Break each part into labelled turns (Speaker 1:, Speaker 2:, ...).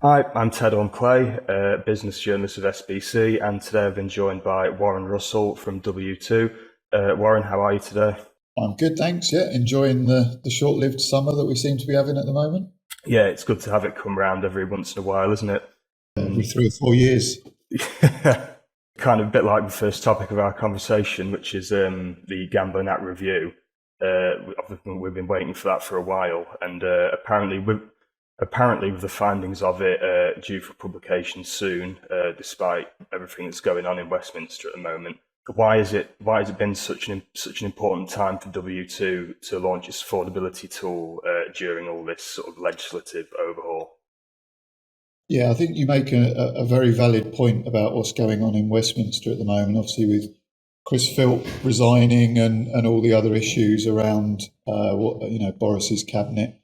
Speaker 1: Hi, I'm Ted Clay, business journalist of SBC, and today I've been joined by Warren Russell from W2. Warren, how are you today?
Speaker 2: I'm good, thanks. Yeah, enjoying the short-lived summer that we seem to be having at the moment.
Speaker 1: Yeah, it's good to have it come round every once in a while, isn't it?
Speaker 2: Every 3 or 4 years.
Speaker 1: Kind of a bit like the first topic of our conversation, which is the Gambling Act review. We've been waiting for that for a while, and apparently with the findings of it due for publication soon, despite everything that's going on in Westminster at the moment. Why has it been such an important time for W2 to launch its affordability tool during all this sort of legislative overhaul?
Speaker 2: Yeah, I think you make a very valid point about what's going on in Westminster at the moment. Obviously, with Chris Philp resigning and all the other issues around Boris's cabinet.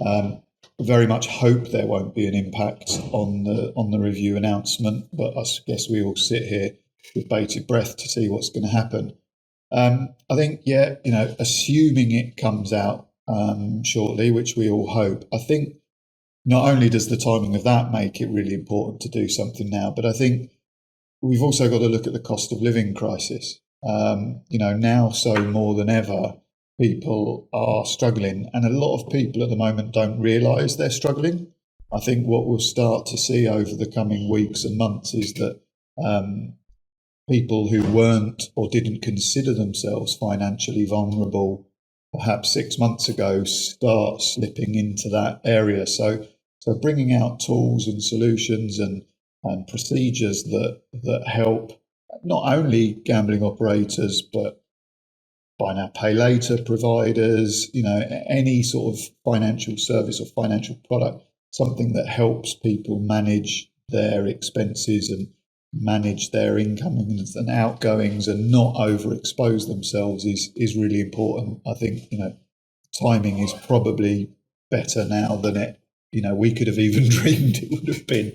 Speaker 2: Um, very much hope there won't be an impact on the review announcement, but I guess we all sit here with bated breath to see what's going to happen. I think, yeah, assuming it comes out shortly, which we all hope, I think not only does the timing of that make it really important to do something now, but I think we've also got to look at the cost of living crisis. Now so more than ever, people are struggling, and a lot of people at the moment don't realise they're struggling. I think what we'll start to see over the coming weeks and months is that people who weren't or didn't consider themselves financially vulnerable perhaps 6 months ago start slipping into that area. So bringing out tools and solutions and procedures that help not only gambling operators but buy now pay later providers, any sort of financial service or financial product, something that helps people manage their expenses and manage their incomings and outgoings and not overexpose themselves is really important. I think, timing is probably better now than we could have even dreamed it would have been.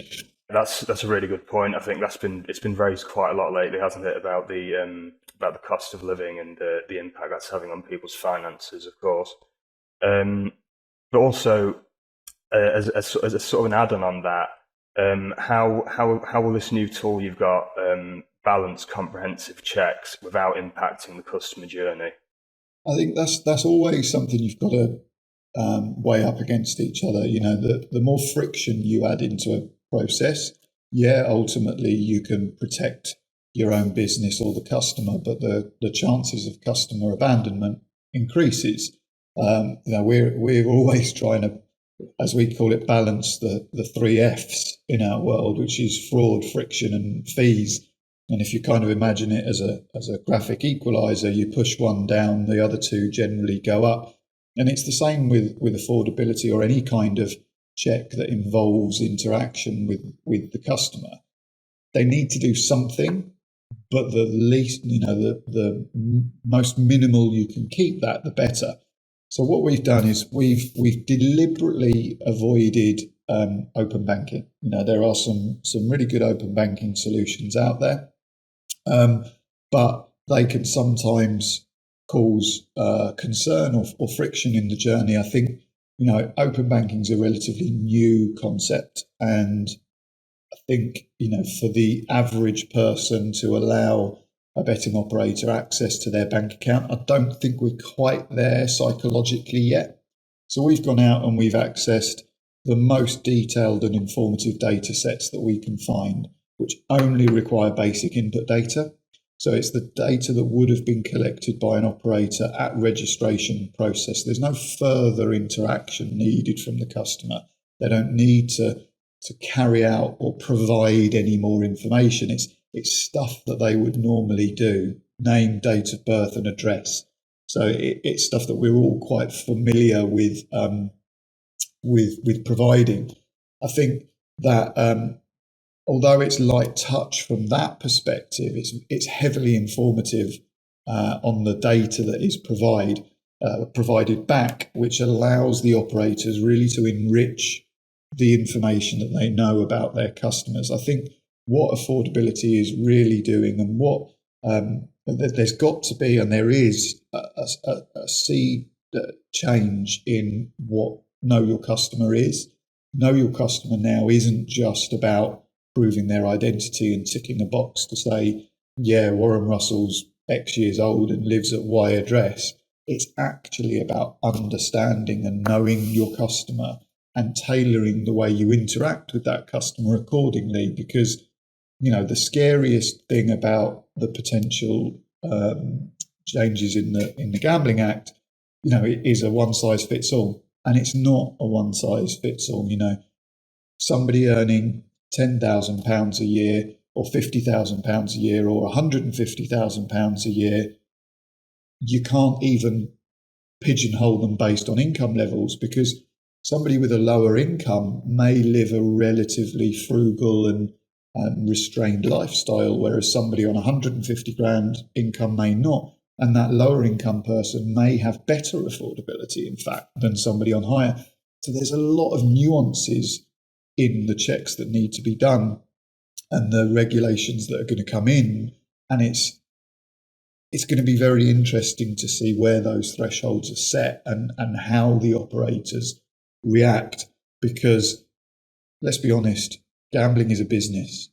Speaker 1: That's a really good point. I think it's been raised quite a lot lately, hasn't it, about the cost of living and the impact that's having on people's finances, of course. Um, but also, as a sort of an add-on on that, how will this new tool you've got balance comprehensive checks without impacting the customer journey?
Speaker 2: I think that's always something you've got to weigh up against each other. The more friction you add into a process, yeah, ultimately you can protect your own business or the customer, but the chances of customer abandonment increases. We're always trying to, as we call it, balance the three Fs in our world, which is fraud, friction, and fees. And if you kind of imagine it as a graphic equalizer, you push one down, the other two generally go up. And it's the same with affordability or any kind of check that involves interaction with the customer. They need to do something, but the least, the most minimal you can keep that, the better. So what we've done is we've deliberately avoided open banking. There are some really good open banking solutions out there, um, but they can sometimes cause concern or friction in the journey. I think open banking is a relatively new concept, and I think for the average person to allow a betting operator access to their bank account, I don't think we're quite there psychologically yet. So we've gone out and we've accessed the most detailed and informative data sets that we can find, which only require basic input data. So it's the data that would have been collected by an operator at registration process. There's no further interaction needed from the customer. They don't need to carry out or provide any more information. It's stuff that they would normally do: name, date of birth, and address. So it's stuff that we're all quite familiar with providing. I think that although it's light touch from that perspective, it's heavily informative on the data that is provided back, which allows the operators really to enrich the information that they know about their customers. I think what affordability is really doing, and what there's got to be, and there is a sea change in what know your customer is. know your customer now isn't just about proving their identity and ticking a box to say, yeah, Warren Russell's X years old and lives at Y address. It's actually about understanding and knowing your customer and tailoring the way you interact with that customer accordingly. Because, the scariest thing about the potential changes in the Gambling Act, it is a one size fits all, and it's not a one size fits all. Somebody earning £10,000 a year, or £50,000 a year, or £150,000 a year, you can't even pigeonhole them based on income levels, because somebody with a lower income may live a relatively frugal and restrained lifestyle, whereas somebody on 150 grand income may not. And that lower income person may have better affordability, in fact, than somebody on higher. So there's a lot of nuances in the checks that need to be done and the regulations that are going to come in. And it's going to be very interesting to see where those thresholds are set and how the operators react, because let's be honest, gambling is a business.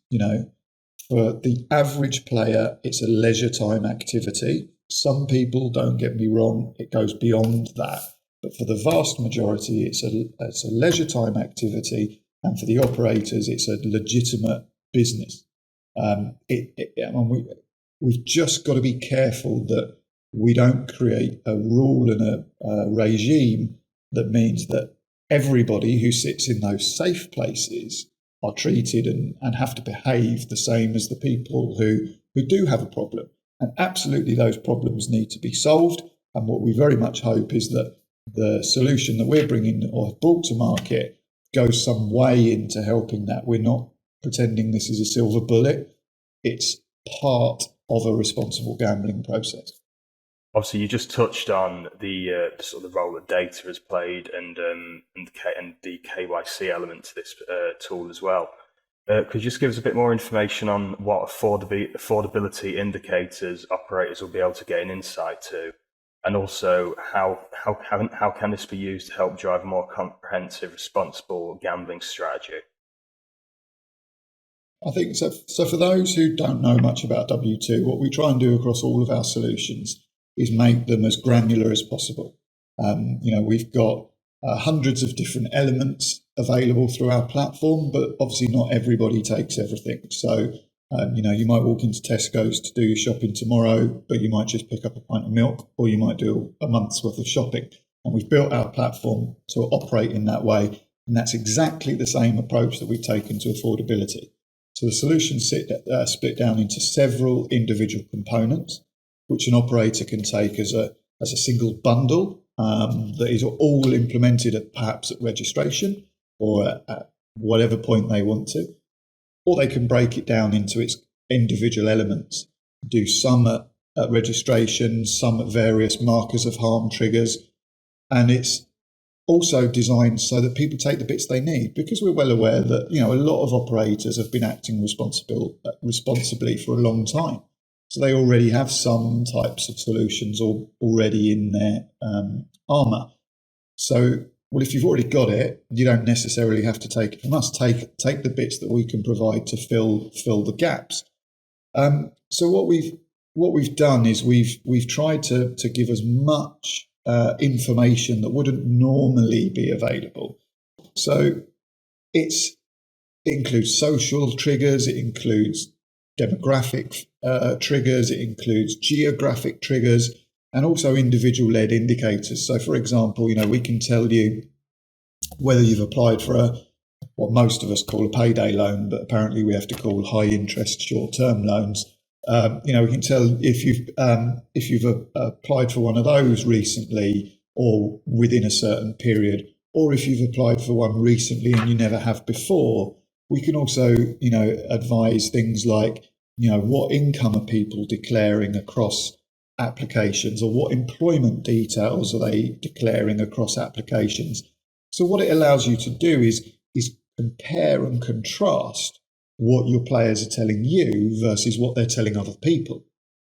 Speaker 2: For the average player, it's a leisure time activity. Some people, don't get me wrong, it goes beyond that. But for the vast majority, it's a leisure time activity. And for the operators, it's a legitimate business. We've just got to be careful that we don't create a rule and a regime that means that everybody who sits in those safe places are treated and have to behave the same as the people who do have a problem. And absolutely those problems need to be solved. And what we very much hope is that the solution that we're bringing or have brought to market goes some way into helping that. We're not pretending this is a silver bullet. It's part of a responsible gambling process.
Speaker 1: Obviously, you just touched on the sort of the role that data has played and the KYC element to this tool as well. Could you just give us a bit more information on what affordability indicators operators will be able to get an insight to, and also how can this be used to help drive a more comprehensive, responsible gambling strategy?
Speaker 2: I think so. So for those who don't know much about W2, what we try and do across all of our solutions is make them as granular as possible. We've got hundreds of different elements available through our platform, but obviously not everybody takes everything. So, you might walk into Tesco's to do your shopping tomorrow, but you might just pick up a pint of milk, or you might do a month's worth of shopping. And we've built our platform to operate in that way. And that's exactly the same approach that we've taken to affordability. So the solutions split down into several individual components, which an operator can take as a single bundle that is all implemented perhaps at registration or at whatever point they want to. Or they can break it down into its individual elements, do some at registration, some at various markers of harm triggers. And it's also designed so that people take the bits they need, because we're well aware that a lot of operators have been acting responsibly for a long time. So they already have some types of solutions already in their armour. So, well, if you've already got it, you don't necessarily have to take it from us. Take the bits that we can provide to fill the gaps. So what we've done is we've tried to give as much information that wouldn't normally be available. So it includes social triggers, it includes demographic triggers, it includes geographic triggers, and also individual-led indicators. So, for example, we can tell you whether you've applied for what most of us call a payday loan, but apparently we have to call high-interest short-term loans. We can tell if you've applied for one of those recently or within a certain period, or if you've applied for one recently and you never have before. We can also, advise things like, what income are people declaring across applications, or what employment details are they declaring across applications. So what it allows you to do is compare and contrast what your players are telling you versus what they're telling other people.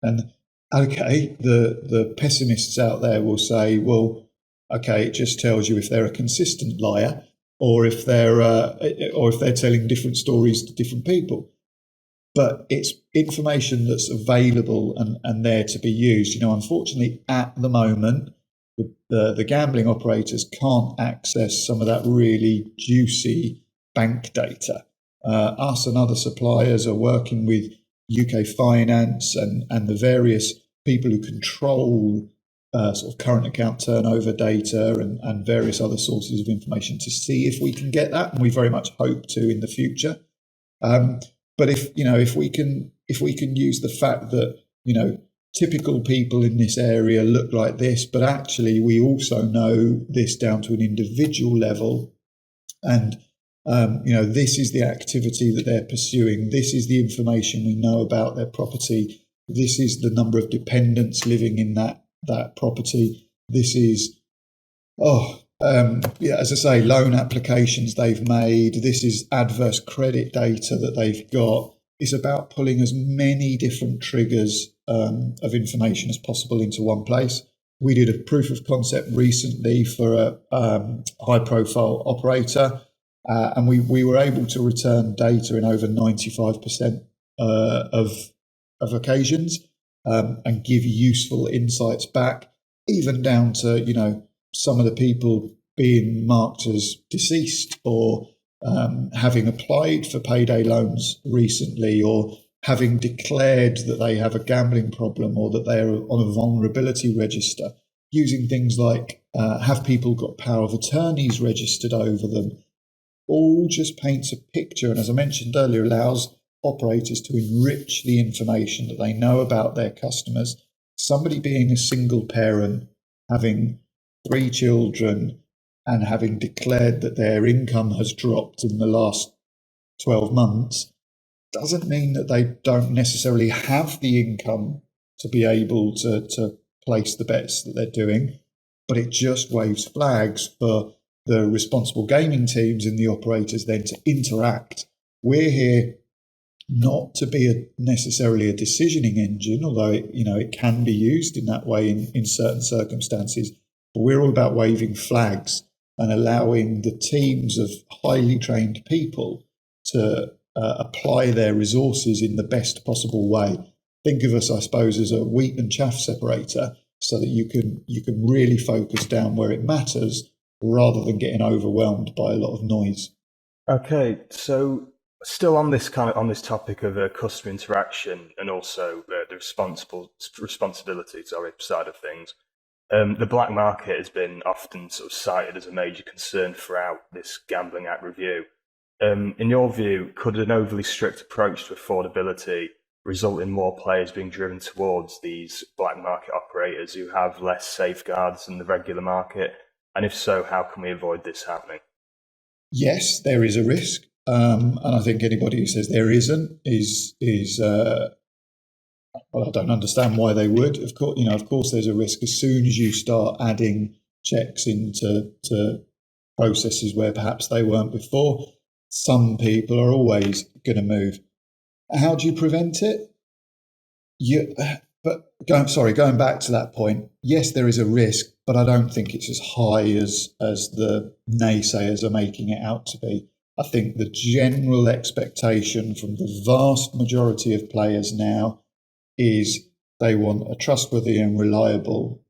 Speaker 2: And okay, the pessimists out there will say, well, okay, it just tells you if they're a consistent liar or if they're telling different stories to different people. But it's information that's available and there to be used. Unfortunately, at the moment, the gambling operators can't access some of that really juicy bank data. Us and other suppliers are working with UK Finance and the various people who control sort of current account turnover data and various other sources of information to see if we can get that, and we very much hope to in the future. But if we can use the fact that typical people in this area look like this, but actually we also know this down to an individual level, and this is the activity that they're pursuing. This is the information we know about their property. This is the number of dependents living in that property. This is as I say, loan applications they've made. This is adverse credit data that they've got. It's about pulling as many different triggers of information as possible into one place. We did a proof of concept recently for a high-profile operator, and we were able to return data in over 95% of occasions and give useful insights back, even down to some of the people being marked as deceased or having applied for payday loans recently, or having declared that they have a gambling problem or that they're on a vulnerability register, using things like have people got power of attorneys registered over them, all just paints a picture, and as I mentioned earlier, allows operators to enrich the information that they know about their customers. Somebody being a single parent, having 3 children, and having declared that their income has dropped in the last 12 months doesn't mean that they don't necessarily have the income to be able to place the bets that they're doing, but it just waves flags for the responsible gaming teams and the operators then to interact. We're here not to be necessarily a decisioning engine, although it can be used in that way in certain circumstances. But we're all about waving flags and allowing the teams of highly trained people to apply their resources in the best possible way. Think of us, I suppose, as a wheat and chaff separator, so that you can really focus down where it matters rather than getting overwhelmed by a lot of noise.
Speaker 1: Okay, so still on this topic of customer interaction and also the responsibility side of things. The black market has been often sort of cited as a major concern throughout this Gambling Act review. In your view, could an overly strict approach to affordability result in more players being driven towards these black market operators who have less safeguards than the regular market? And if so, how can we avoid this happening?
Speaker 2: Yes, there is a risk, and I think anybody who says there isn't is well, I don't understand why they would. Of course, there's a risk as soon as you start adding checks into processes where perhaps they weren't before. Some people are always going to move. How do you prevent it? Going back to that point, yes, there is a risk, but I don't think it's as high as the naysayers are making it out to be. I think the general expectation from the vast majority of players now is they want a trustworthy and reliable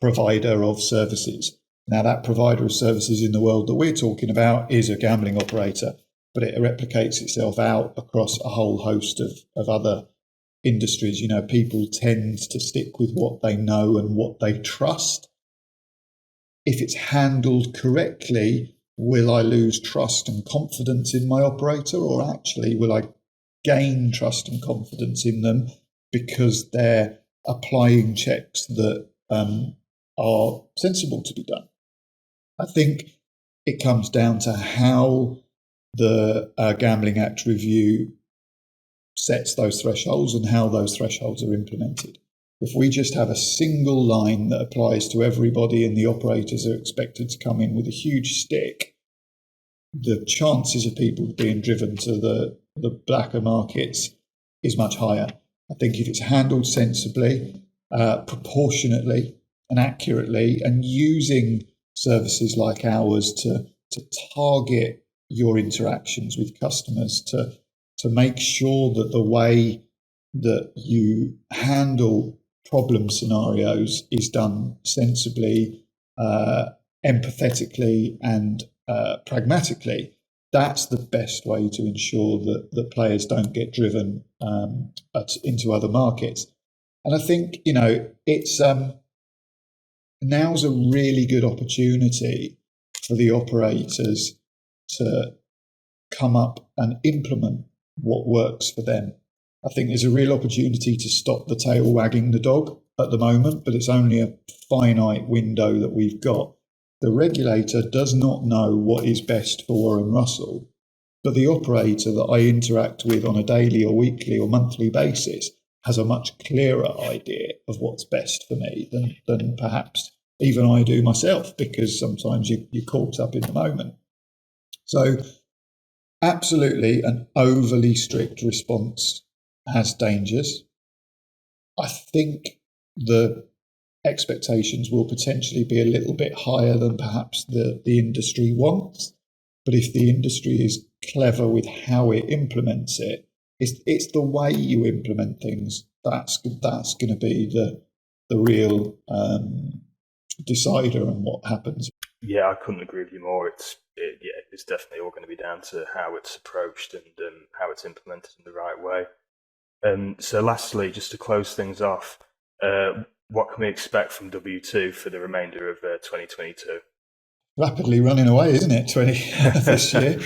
Speaker 2: provider of services. Now, that provider of services in the world that we're talking about is a gambling operator, but it replicates itself out across a whole host of other industries. People tend to stick with what they know and what they trust. If it's handled correctly, will I lose trust and confidence in my operator, or actually will I gain trust and confidence in them because they're applying checks that are sensible to be done? I think it comes down to how the Gambling Act review sets those thresholds and how those thresholds are implemented. If we just have a single line that applies to everybody and the operators are expected to come in with a huge stick, the chances of people being driven to the blacker markets is much higher. I think if it's handled sensibly, proportionately and accurately, and using services like ours to target your interactions with customers, to make sure that the way that you handle problem scenarios is done sensibly, empathetically, and pragmatically. That's the best way to ensure that players don't get driven into other markets. And I think, it's now's a really good opportunity for the operators to come up and implement what works for them. I think there's a real opportunity to stop the tail wagging the dog at the moment, but it's only a finite window that we've got. The regulator does not know what is best for Warren Russell, but the operator that I interact with on a daily or weekly or monthly basis has a much clearer idea of what's best for me than perhaps even I do myself, because sometimes you're caught up in the moment. So absolutely, an overly strict response has dangers. I think the expectations will potentially be a little bit higher than perhaps the industry wants. But if the industry is clever with how it implements it, it's the way you implement things that's going to be the real decider on what happens.
Speaker 1: Yeah, I couldn't agree with you more. It's definitely all going to be down to how it's approached and how it's implemented in the right way. So lastly, just to close things off, what can we expect from W2 for the remainder of 2022?
Speaker 2: Rapidly running away, isn't it? This year.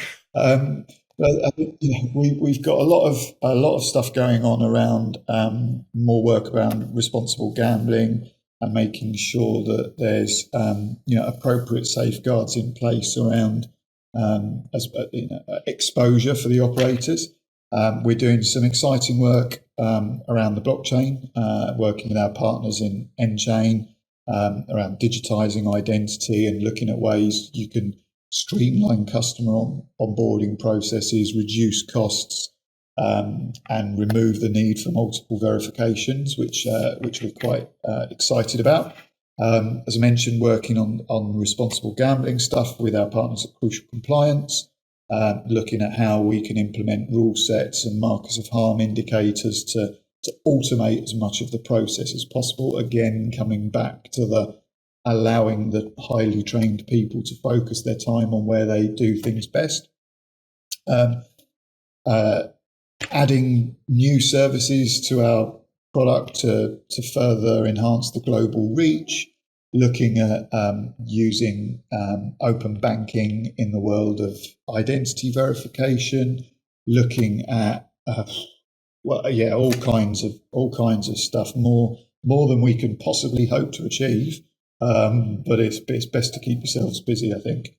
Speaker 2: But I think, we've got a lot of stuff going on around more work around responsible gambling and making sure that there's appropriate safeguards in place around exposure for the operators. We're doing some exciting work around the blockchain, working with our partners in nChain around digitizing identity and looking at ways you can streamline customer onboarding processes, reduce costs, and remove the need for multiple verifications, which we're quite excited about. As I mentioned, working on responsible gambling stuff with our partners at Crucial Compliance, looking at how we can implement rule sets and markers of harm indicators to automate as much of the process as possible. Again, coming back to allowing the highly trained people to focus their time on where they do things best. Adding new services to our product to further enhance the global reach, looking at using open banking in the world of identity verification, looking at all kinds of stuff, more than we can possibly hope to achieve. But it's best to keep yourselves busy, I think.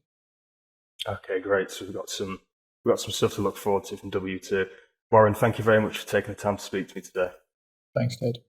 Speaker 1: Okay, great. So we've got some stuff to look forward to from W2. Warren, thank you very much for taking the time to speak to me today.
Speaker 2: Thanks, Ted.